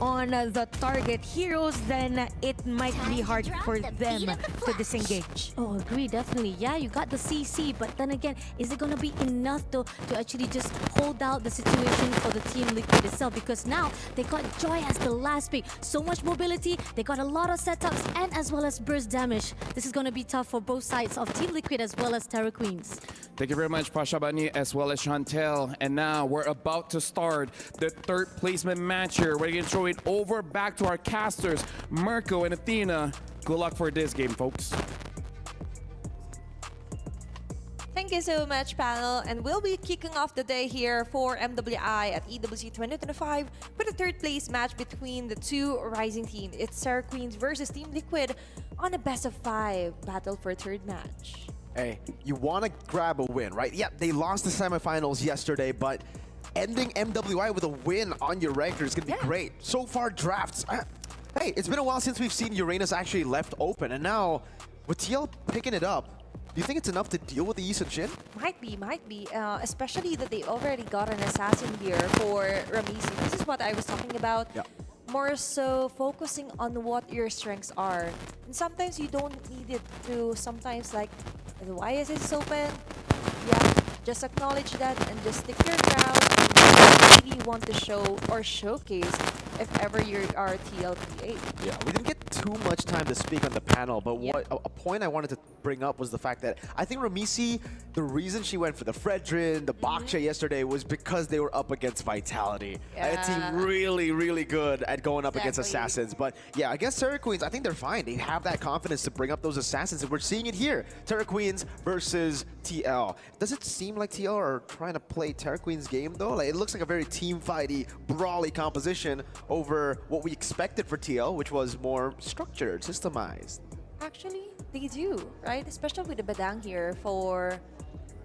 on the target heroes, then it might be hard for them to disengage. Oh, agree, definitely. Yeah, you got the CC, but then again, is it gonna be enough to actually just hold out the situation for the Team Liquid itself? Because now they got Joy as the last pick. So much mobility, they got a lot of setups, and as well as burst damage. This is gonna be tough for both sides of Team Liquid as well as Terra Queens. Thank you very much, Pashabani, as well as Chantel. And now we're about to start the third placement match here. We're going to throw it over back to our casters, Mirko and Athena. Good luck for this game, folks. Thank you so much, panel. And we'll be kicking off the day here for MWI at EWC 2025 with a third place match between the two rising teams. It's Terra Queens versus Team Liquid on a best-of-5 battle for third match. Hey, you want to grab a win, right? Yeah, they lost the semifinals yesterday, but ending MWI with a win on your ranker is going to be great. So far, drafts. Hey, it's been a while since we've seen Uranus actually left open, and now with TL picking it up, do you think it's enough to deal with the Yi Sun-shin? Might be. Especially that they already got an assassin here for Ramisi. This is what I was talking about. Yeah. More so focusing on what your strengths are. And sometimes you don't need it to sometimes like, why is this open? Yeah, just acknowledge that and just stick your ground and really want to show or showcase if ever you are TLPA. Yeah, we didn't get too much time to speak on the panel, but what a point I wanted to bring up was the fact that I think Ramisi, the reason she went for the Fredrin, the Baksha yesterday was because they were up against Vitality. A team really, really good at going up against Assassins. But yeah, against Terra Queens, I think they're fine. They have that confidence to bring up those Assassins, and we're seeing it here. Terra Queens versus TL. Does it seem like TL are trying to play Terra Queens' game though? Like, it looks like a very team-fighty, brawly composition over what we expected for TL, which was more structured, systemized. Actually, they do, right? Especially with the Badang here for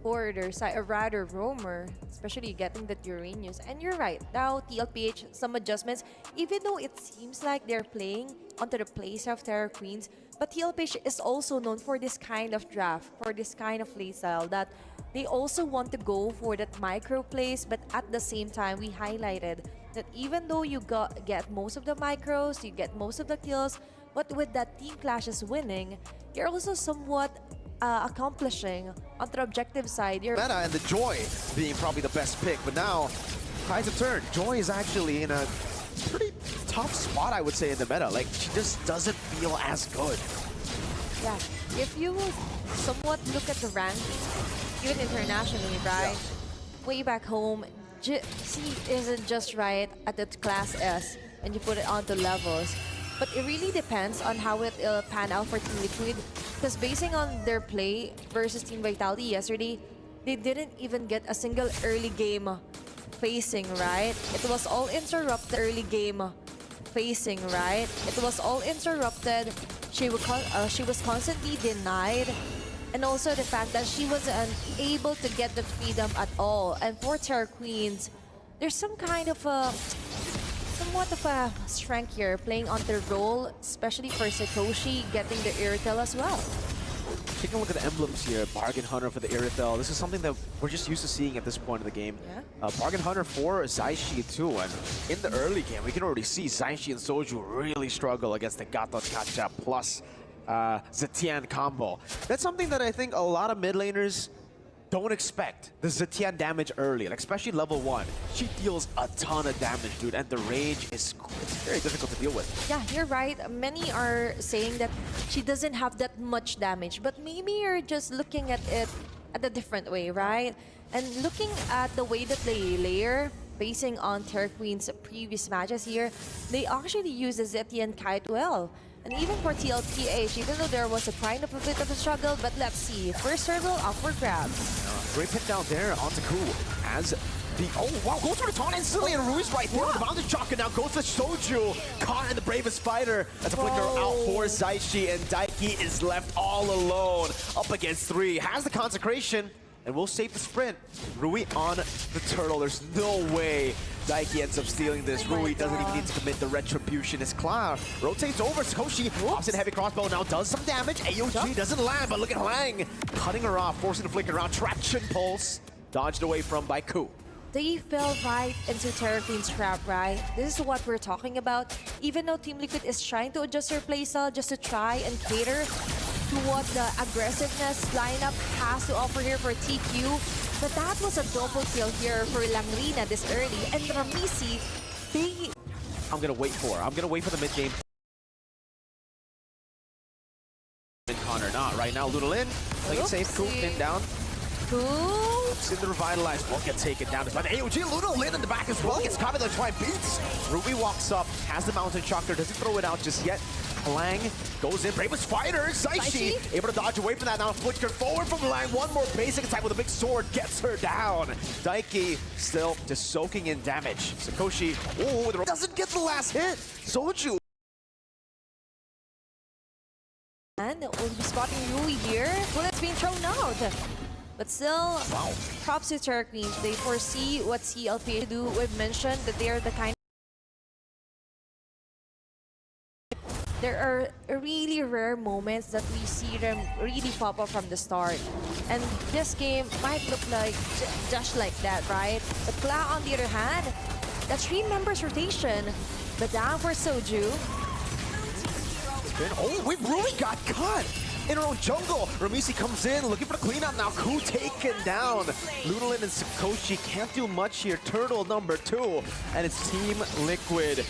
their side, or rather Roamer, especially getting that Uranus. And you're right, now TLPH, some adjustments, even though it seems like they're playing onto the place of Terra Queens, but TLPH is also known for this kind of draft, for this kind of playstyle, that they also want to go for that micro plays, but at the same time, we highlighted that even though you get most of the micros, you get most of the kills, but with that team clashes winning, you're also somewhat accomplishing on the objective side. Meta and the Joy being probably the best pick, but now tides have turned. Joy is actually in a pretty tough spot, I would say, in the meta. Like, she just doesn't feel as good. Yeah, if you will somewhat look at the ranking, even internationally, right? Way back home, C isn't just right at the class S and you put it onto levels. But it really depends on how it'll pan out for Team Liquid. Because basing on their play versus Team Vitality yesterday, they didn't even get a single early game facing, right? It was all interrupted early game facing, right? It was all interrupted. She was constantly denied. And also the fact that she wasn't able to get the freedom at all. And for Terra Queens, there's some kind of a somewhat of a strength here playing on the role, especially for Satoshi getting the Irithel as well. Taking a look at the emblems here, Bargain Hunter for the Irithel. This is something that we're just used to seeing at this point of the game. Bargain Hunter for Zaishi too, and in the early game, we can already see Zaishi and Soju really struggle against the Gato Chacha plus Zetian combo. That's something that I think a lot of mid laners don't expect. The Zetian damage early, like especially level 1. She deals a ton of damage, dude, and the range is very difficult to deal with. Yeah, you're right. Many are saying that she doesn't have that much damage, but maybe you're just looking at it at a different way, right? And looking at the way that they layer, basing on Terra Queen's previous matches here, they actually use the Zetian Kite well. And even for TLPH, even though there was a kind of a bit of a struggle, but let's see. First circle, up for grabs. Great pick down there onto Ku as the... Oh, wow, goes for the taunt instantly, and Rui's right there. The Boundary Chakra now goes to Soju. Caught in the bravest fighter. That's a flicker out for Zaishi, and Daiki is left all alone. Up against 3. Has the Consecration, and will save the sprint. Rui on the turtle. There's no way Daiki ends up stealing this. Rui doesn't even need to commit the retribution. As Cloud rotates over, Sakoshi pops in heavy crossbow, now does some damage. AOG doesn't land, but look at Hlang cutting her off, forcing the flicker around. Traction Pulse dodged away from by Ku. they fell right into Terra Queen's trap, right? This is what we're talking about. Even though Team Liquid is trying to adjust their playstyle just to try and cater to what the aggressiveness lineup has to offer here for TQ. But that was a double kill here for Langlina this early. And Ramisi, they... I'm gonna wait for the mid game. Connor not right now. Ludolin, playing it safe, cool, pin down. Cool. It's in the revitalized, won't get taken down. Despite the AOG, Ludolin in the back as well. Gets caught by the try beats. Ruby walks up, has the mountain shocker, doesn't throw it out just yet. Lang goes in, bravest fighter, Zaichi able to dodge away from that now. Flicker forward from Lang, one more basic attack with a big sword, gets her down. Daiki still just soaking in damage. Sakoshi, oh, doesn't get the last hit. Soju. And we'll be spotting Rui here. Bullets being thrown out. But still, props to Terra Queen. They foresee what CLP do. We've mentioned that they are the kind. There are really rare moments that we see them really pop up from the start. And this game might look like just like that, right? But Kla, on the other hand, that's 3 members rotation. But down for Soju. Oh, wait, Rui got cut in her own jungle. Ramisi comes in, looking for the cleanup now. Ku taken down. Ludolin and Sakoshi can't do much here. Turtle number 2, and it's Team Liquid.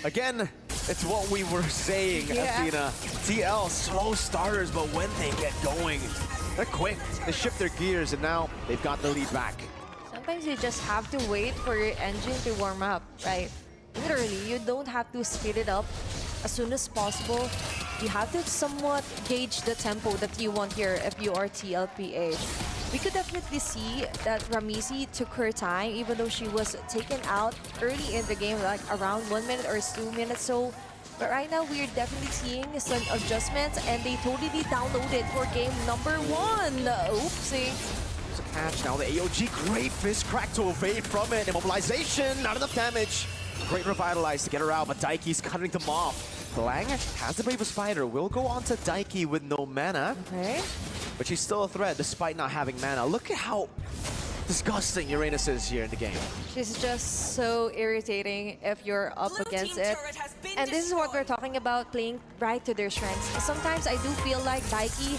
Again, it's what we were saying, Athena. TL, slow starters, but when they get going, they're quick. They shift their gears, and now they've got the lead back. Sometimes you just have to wait for your engine to warm up, right? Literally, you don't have to speed it up as soon as possible. You have to somewhat gauge the tempo that you want here if you are TLPH. We could definitely see that Ramisi took her time, even though she was taken out early in the game, like around 1 minute or 2 minutes so. But right now, we're definitely seeing some adjustments, and they totally downloaded for game number 1. Oopsie. It's a catch now. The AOG, great fist crack to evade from it. Immobilization, not enough damage. Great revitalize to get her out, but Daiki's cutting them off. Lang has the bravest fighter, will go on to Daiki with no mana. Okay. But she's still a threat despite not having mana. Look at how disgusting Uranus is here in the game. She's just so irritating if you're up against it. And this is what we're talking about, playing right to their strengths. Sometimes I do feel like Daiki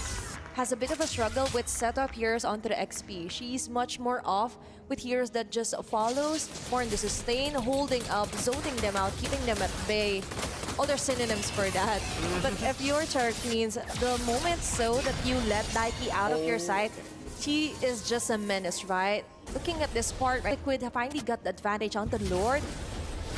has a bit of a struggle with setup heroes onto the XP. She's much more off with heroes that just follows, more in the sustain, holding up, zoning them out, keeping them at bay. All their synonyms for that. But if you're Terra Queens, the moment so that you let Daiki out of your sight, she is just a menace, right? Looking at this part, Liquid finally got the advantage on the Lord.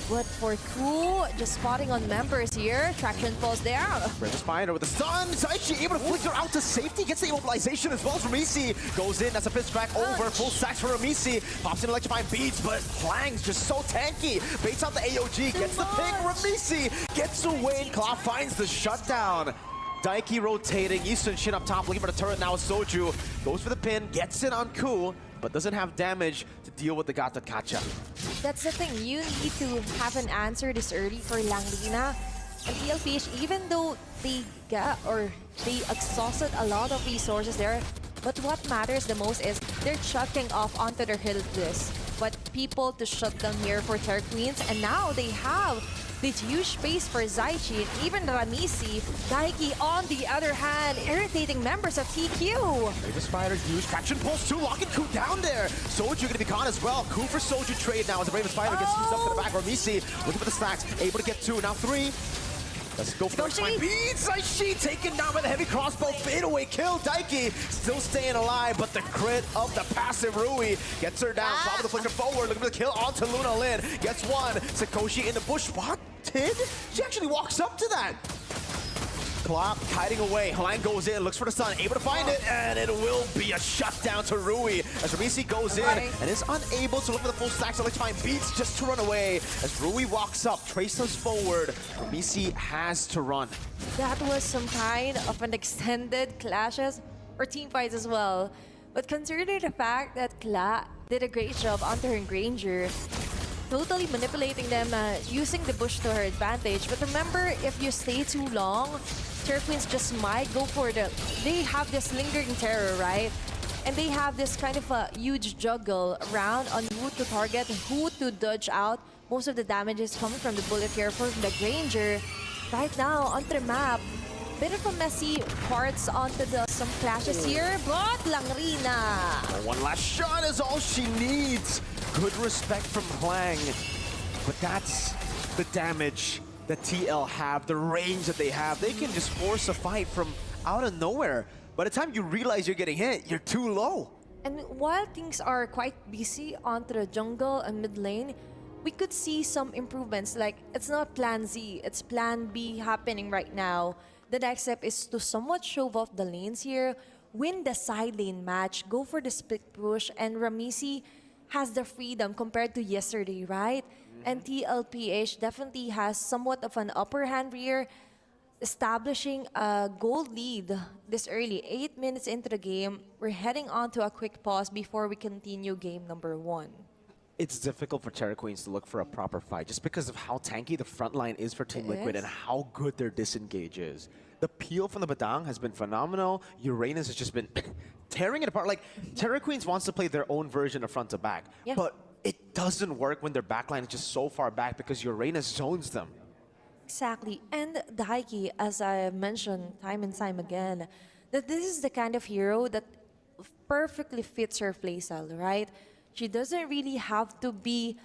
But for Ku, just spotting on members here. Traction falls there. Bravest fighter with the stun. Zaichi able to flick her out to safety. Gets the immobilization as well as Ramisi. Goes in. That's a fist crack over. Full stacks for Ramisi. Pops in electrifying beats, but Lang's just so tanky. Baits out the AOG. Gets the pick. Ramisi gets away. And Claw finds the shutdown. Daiki rotating. Eastern Shin up top. Looking for the turret now. Soju goes for the pin. Gets it on Ku, but doesn't have damage to deal with the Gata Kacha. That's the thing. You need to have an answer this early for Langlina. And TLPH, even though they exhausted a lot of resources there, but what matters the most is they're chucking off onto their hill list. But people to shut them here for Terra Queens, and now they have this huge space for Zaichi and even Ramisi. Daiki, on the other hand, irritating members of TQ. Bravest fighter, huge traction pulse 2, locking Ku down there. Soju gonna be caught as well. Ku for Soju trade now as the Bravest fighter gets used up to the back. Ramisi looking for the stacks, able to get 2, now 3. Let's go for the beats. Zaichi taken down by the heavy crossbow. Fadeaway kill. Daiki still staying alive, but the crit of the passive Rui gets her down. Top of the flicker forward. Looking for the kill onto Lunalin. Gets 1. Sakoshi in the bush. Spotted. She actually walks up to that. Klopp hiding away. Lang goes in, looks for the stun, able to find it, and it will be a shutdown to Rui as Ramisi goes in and is unable to look for the full stacks. Electrifying beats just to run away as Rui walks up, traces forward. Ramisi has to run. That was some kind of an extended clashes or team fights as well. But considering the fact that Kla did a great job onto her Granger, totally manipulating them, using the bush to her advantage. But remember, if you stay too long, Terra Queens just might go for the... They have this lingering terror, right? And they have this kind of a huge juggle around on who to target, who to dodge out. Most of the damage is coming from the bullet here from the Granger. Right now, onto the map, bit of a messy parts onto some clashes here, but Langrina. One last shot is all she needs. Good respect from Hwang. But that's the damage that TL have, the range that they have. They can just force a fight from out of nowhere. By the time you realize you're getting hit, you're too low. And while things are quite busy onto the jungle and mid lane, we could see some improvements. Like, it's not plan Z, it's plan B happening right now. The next step is to somewhat shove off the lanes here, win the side lane match, go for the split push, and Ramisi has the freedom compared to yesterday, right? And TLPH definitely has somewhat of an upper hand here, establishing a gold lead this early. 8 minutes into the game, we're heading on to a quick pause before we continue game number 1. It's difficult for Terra Queens to look for a proper fight just because of how tanky the front line is for Team Liquid and how good their disengage is. The peel from the Badang has been phenomenal. Uranus has just been tearing it apart. Like, Terra Queens wants to play their own version of front to back, but it doesn't work when their backline is just so far back because Uranus zones them. Exactly. And Daiki, as I mentioned time and time again, that this is the kind of hero that perfectly fits her playstyle, right? She doesn't really have to be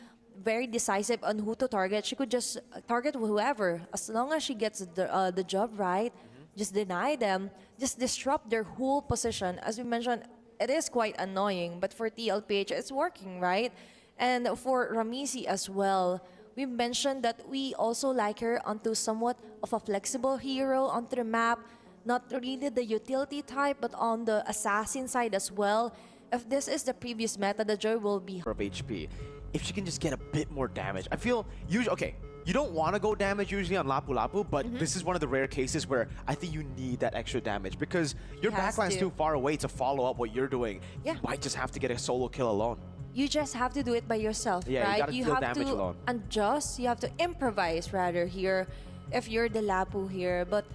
very decisive on who to target. She could just target whoever. As long as she gets the job right, just deny them, just disrupt their whole position. As we mentioned, it is quite annoying, but for TLPH, it's working, right? And for Ramisi as well, we mentioned that we also like her onto somewhat of a flexible hero onto the map. Not really the utility type, but on the assassin side as well. If this is the previous meta, the joy will be of HP. If she can just get a bit more damage. I feel usually, okay, you don't want to go damage usually on Lapu Lapu, but this is one of the rare cases where I think you need that extra damage because your backline's too far away to follow up what you're doing. You might just have to get a solo kill alone. You just have to do it by yourself, right? You have to alone. Adjust, you have to improvise rather here if you're the Lapu here. But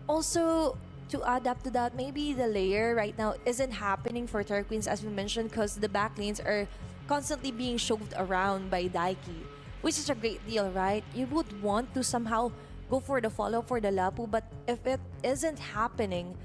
also, to add up to that, maybe the layer right now isn't happening for Terra Queens as we mentioned because the back lanes are constantly being shoved around by Daiki, which is a great deal, right? You would want to somehow go for the follow for the Lapu, but if it isn't happening,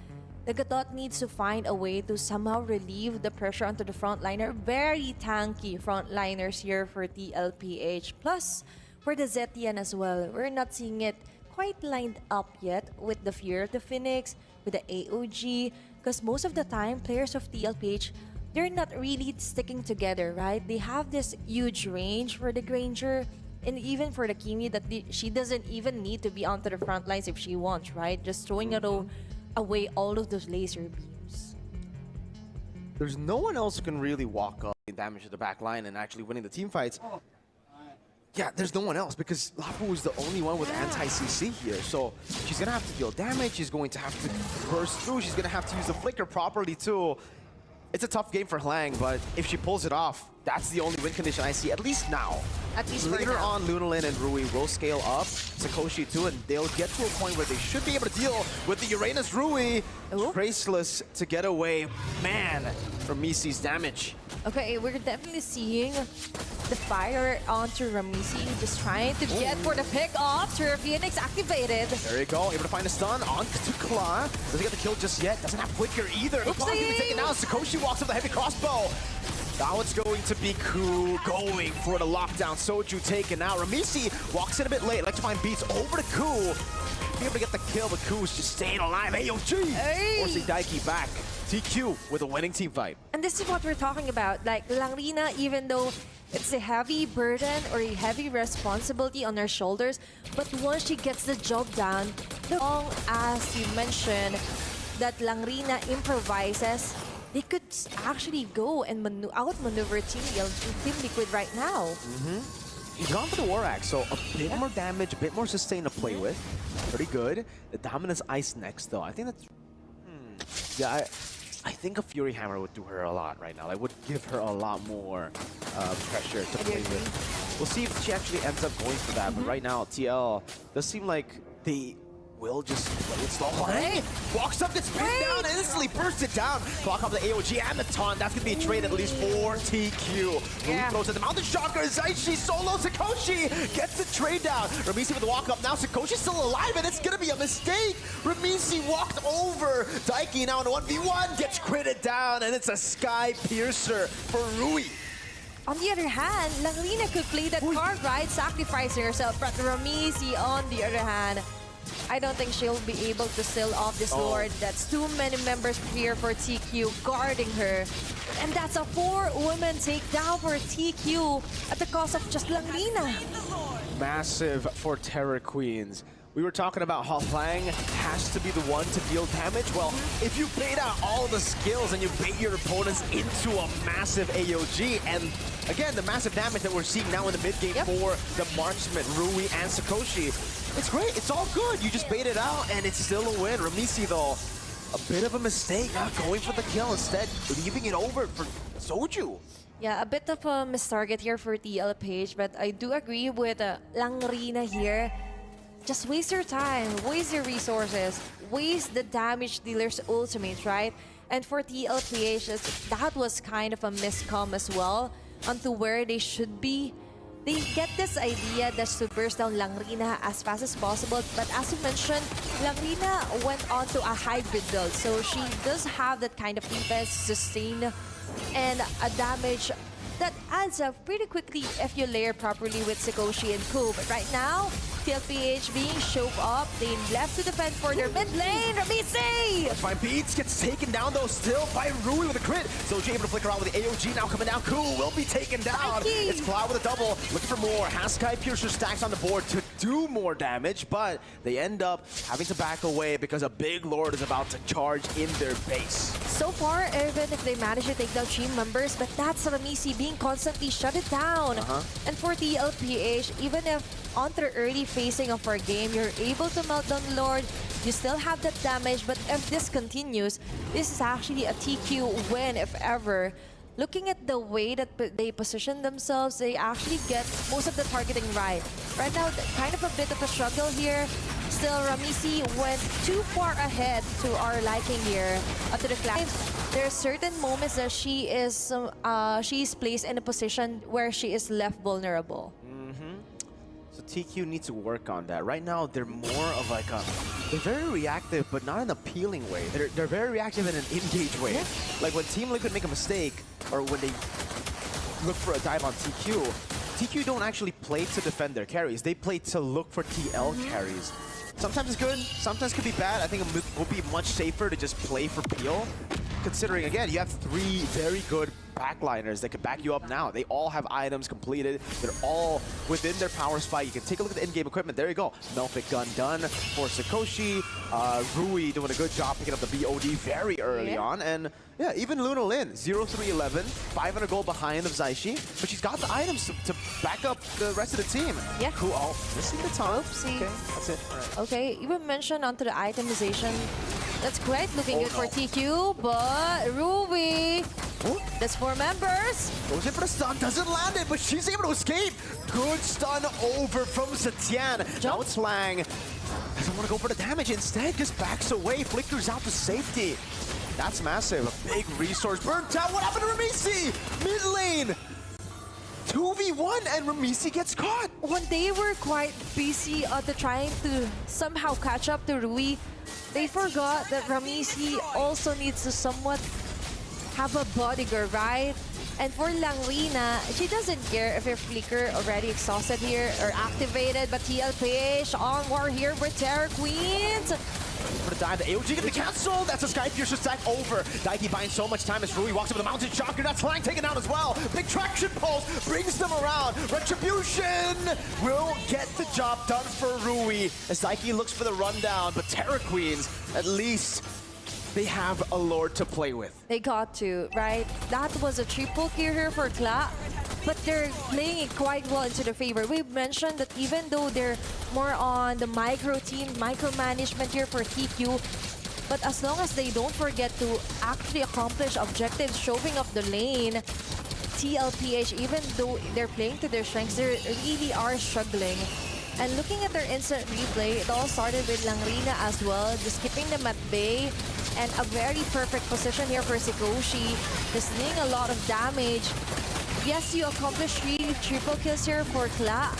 the Gadot needs to find a way to somehow relieve the pressure onto the frontliner. Very tanky frontliners here for TLPH. Plus, for the Zetian as well, we're not seeing it quite lined up yet with the Fear of the Phoenix, with the AOG, because most of the time, players of TLPH, they're not really sticking together, right? They have this huge range for the Granger, and even for the Kimi, that she doesn't even need to be onto the front lines if she wants, right? Just throwing it away all of those laser beams. There's no one else who can really walk up and damage to the back line and actually winning the team fights. Yeah, there's no one else because Lapu is the only one with anti-CC here. So she's going to have to deal damage. She's going to have to burst through. She's going to have to use the flicker properly too. It's a tough game for Hlang, but if she pulls it off, that's the only win condition I see, at least now. At least later on, Lunalin and Rui will scale up, Sakoshi too, and they'll get to a point where they should be able to deal with the Uranus Rui. Traceless to get away. Man, from Misi's damage. Okay, we're definitely seeing the fire onto Ramisi, just trying to get for the pick off. Terra Phoenix activated. There you go, able to find a stun on to Claw. Doesn't get the kill just yet, doesn't have Flicker either. Claw's gonna be taken down, Sakoshi walks with the heavy crossbow. Now it's going to be Ku going for the lockdown. Soju taken out. Ramisi walks in a bit late. Like to find beats over to Ku. Be able to get the kill, but Ku's just staying alive. AOG forcing Daiki back. TQ with a winning team fight. And this is what we're talking about. Like, Langrina, even though it's a heavy burden or a heavy responsibility on her shoulders, but once she gets the job done, as long as you mentioned that Langrina improvises, they could actually go and outmaneuver Team Liquid right now. He's gone for the War Axe, so a bit more damage, a bit more sustain to play with. Pretty good. The Dominus Ice next, though. I think that's... Yeah, I think a Fury Hammer would do her a lot right now. Like, would give her a lot more pressure to play with. We'll see if she actually ends up going for that. But right now, TL does seem like they will just play it slow. Hey! Walks up, gets pinned down, and instantly bursts it down. Clock off the AOG and the taunt. That's going to be a trade at least for TQ. Yeah. Rui throws at the mountain shocker. Zaishi solo Sakoshi gets the trade down. Ramisi with the walk up. Now Sakoshi's still alive, and it's going to be a mistake. Ramisi walked over. Daiki now in a 1v1 gets critted down, and it's a Sky Piercer for Rui. On the other hand, Langlina could play that card, right? Sacrificing herself. But Ramisi, on the other hand, I don't think she'll be able to still off this Lord. That's too many members here for TQ guarding her. And that's a 4-woman takedown for TQ at the cost of just Langlina. Massive for Terror Queens. We were talking about how Lang has to be the one to deal damage. Well, if you bait out all the skills and you bait your opponents into a massive AOG, and again, the massive damage that we're seeing now in the mid game for the marksman, Rui and Sakoshi, it's great. It's all good. You just bait it out, and it's still a win. Ramisi, though, a bit of a mistake, not going for the kill, instead leaving it over for Soju. Yeah, a bit of a mistarget here for TL Page, but I do agree with Langlina here. Just waste your time, waste your resources, waste the damage dealer's ultimate, right? And for TLPH, that was kind of a miscom as well onto where they should be. They get this idea that's to burst down Langlina as fast as possible, but as you mentioned, Langlina went on to a hybrid build, so she does have that kind of defense, sustain, and a damage that adds up pretty quickly if you layer properly with Sakoshi and Ku. But right now, TLPH being shoved up, they left to defend for their mid lane. Ramisi! Fine Beats gets taken down though still by Rui with a crit. Soju able to flick around with the AOG now coming down. Cool will be taken down. Mikey. It's Cloud with a double, looking for more. Has Sky Piercer stacks on the board to do more damage, but they end up having to back away because a big Lord is about to charge in their base. So far, even if they manage to take down team members, but that's Ramisi being constantly shut it down. And for TLPH, even if on the early phasing of our game, you're able to melt down the Lord, you still have that damage, but if this continues, this is actually a TQ win, if ever. Looking at the way that they position themselves, they actually get most of the targeting right. Right now, kind of a bit of a struggle here. Still, Ramisi went too far ahead to our liking here to the class. There are certain moments that she is placed in a position where she is left vulnerable. So TQ needs to work on that. Right now, they're more of like a... They're very reactive, but not in an appealing way. They're very reactive in an engaged way. Yeah. Like when Team Liquid make a mistake, or when they look for a dive on TQ, TQ don't actually play to defend their carries. They play to look for TL carries. Sometimes it's good, sometimes it could be bad. I think it would be much safer to just play for peel, considering, again, you have 3 very good backliners that can back you up now. They all have items completed. They're all within their power spike. You can take a look at the in-game equipment. There you go. Melfic gun done for Sakoshi. Rui doing a good job picking up the BOD very early on. And yeah, even Luna Lin, 0-3-11, 500 gold behind of Zaishi. But she's got the items to back up the rest of the team. Yeah. Cool. Oh, missing the tunnel. Oopsie. Okay, that's it. All right. Okay, even mentioned onto the itemization. That's quite looking good for TQ, but Rui, that's 4 members. Goes in for the stun, doesn't land it, but she's able to escape. Good stun over from Zetian. Now it's Lang. Doesn't want to go for the damage, instead just backs away, flickers out to safety. That's massive, a big resource burnt out. What happened to Ramisi? Mid lane. 2v1 and Ramisi gets caught. When they were quite busy trying to somehow catch up to Rui, they forgot that Ramisi also needs to somewhat have a bodyguard, right? And for Langlina, she doesn't care if her flicker already exhausted here or activated, but TLPH on war here with Terror Queens. For the dive, the AOG gets the cancel. That's a Sky Piercer stack over. Daiki buying so much time as Rui walks up with the mountain shocker. That's Lang taken out as well. Big traction pulse brings them around. Retribution will get the job done for Rui as Daiki looks for the rundown. But Terror Queens, at least they have a Lord to play with. They got to, right? That was a triple kill here for Kla, but they're playing it quite well into their favor. We mentioned that even though they're more on the micro team, micromanagement here for TQ, but as long as they don't forget to actually accomplish objectives, showing up the lane, TLPH, even though they're playing to their strengths, they really are struggling. And looking at their instant replay, it all started with Langrina as well, just keeping them at bay. And a very perfect position here for Sikoshi, just doing a lot of damage. Yes, you accomplished 3 triple kills here for Kla,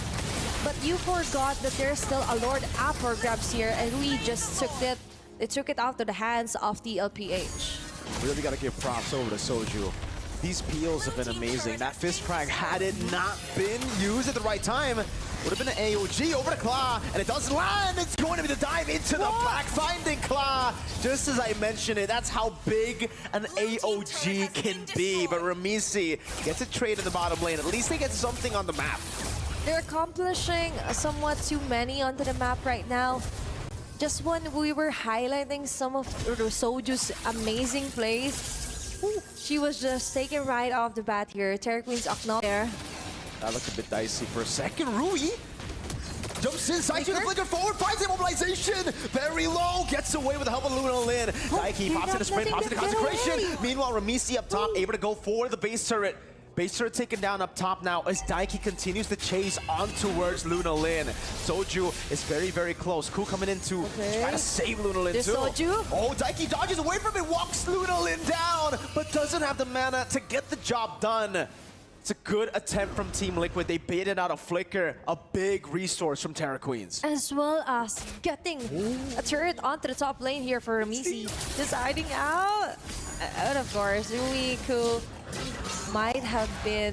but you forgot that there's still a Lord up for grabs here, and we just took it. They took it out to the hands of the LPH. Really got to give props over to Soju. These peels have been amazing. That fist crack, had it not been used at the right time, would have been an AOG over to Kla, and it does land. It's going to be the dive into the back, finding Kla. Just as I mentioned it, that's how big an AOG can be. But Ramisi gets a trade in the bottom lane. At least they get something on the map. They're accomplishing somewhat too many onto the map right now. Just when we were highlighting some of Soju's amazing plays, she was just taken right off the bat here. Terra Queen's acknowledged there. That looked a bit dicey for a second. Rui jumps inside to the flicker forward, finds immobilization. Very low, gets away with the help of Luna Lin. Daiki pops in a sprint, pops in a consecration. Meanwhile, Ramisi up top, able to go for the base turret. Base turret taken down up top now as Daiki continues to chase on towards Luna Lin. Soju is very, very close. Ku coming in to try to save Luna Lin too. Soju? Oh, Daiki dodges away from it, walks Luna Lin down, but doesn't have the mana to get the job done. It's a good attempt from Team Liquid. They baited out a flicker, a big resource from Terra Queens. As well as getting a turret onto the top lane here for Ramisi. Just hiding out. And of course, Rui Ku might have been,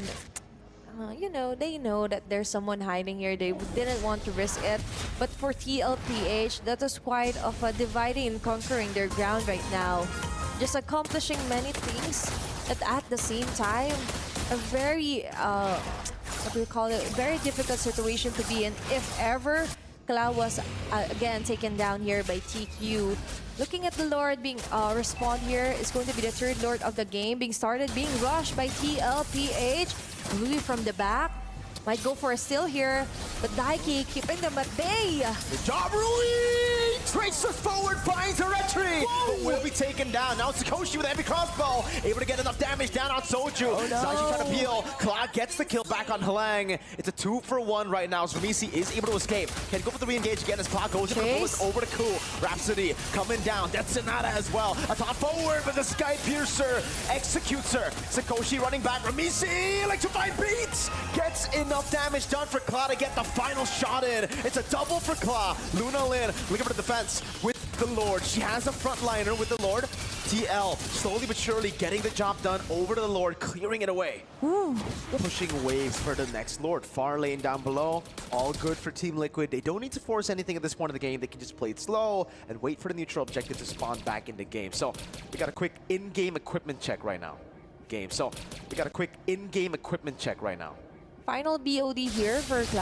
you know, they know that there's someone hiding here. They didn't want to risk it. But for TLPH, that was quite of a dividing and conquering their ground right now. Just accomplishing many things, but at the same time, a very, what do we call it, very difficult situation to be in if ever Kla was again taken down here by TQ. Looking at the Lord being respawned here, is going to be the 3rd Lord of the game, being started, being rushed by TLPH. Rui from the back. Might go for a steal here, but Daiki keeping them at bay. Good job, Rui! Traces forward, finds her entry, but will be taken down. Now Sikoshi with a heavy crossbow, able to get enough damage down on Soju. Oh, no. Soju trying to peel. Cloud gets the kill back on Halang. It's a 2-for-1 right now. Ramisi is able to escape. Can go for the re-engage again as Cloud goes in the over to Ku. Rhapsody coming down. That's Sonata as well. A top forward, but the Sky Piercer executes her. Sikoshi running back. Ramisi, electrifying beats, gets enough damage done for Kla to get the final shot in. It's a double for Kla. Luna Lin looking for the defense with the Lord. She has a frontliner with the Lord. TL slowly but surely getting the job done over to the Lord, clearing it away. Pushing waves for the next Lord. Far lane down below. All good for Team Liquid. They don't need to force anything at this point of the game. They can just play it slow and wait for the neutral objective to spawn back in the game. So we got a quick in-game equipment check right now. Final BOD here for Kla.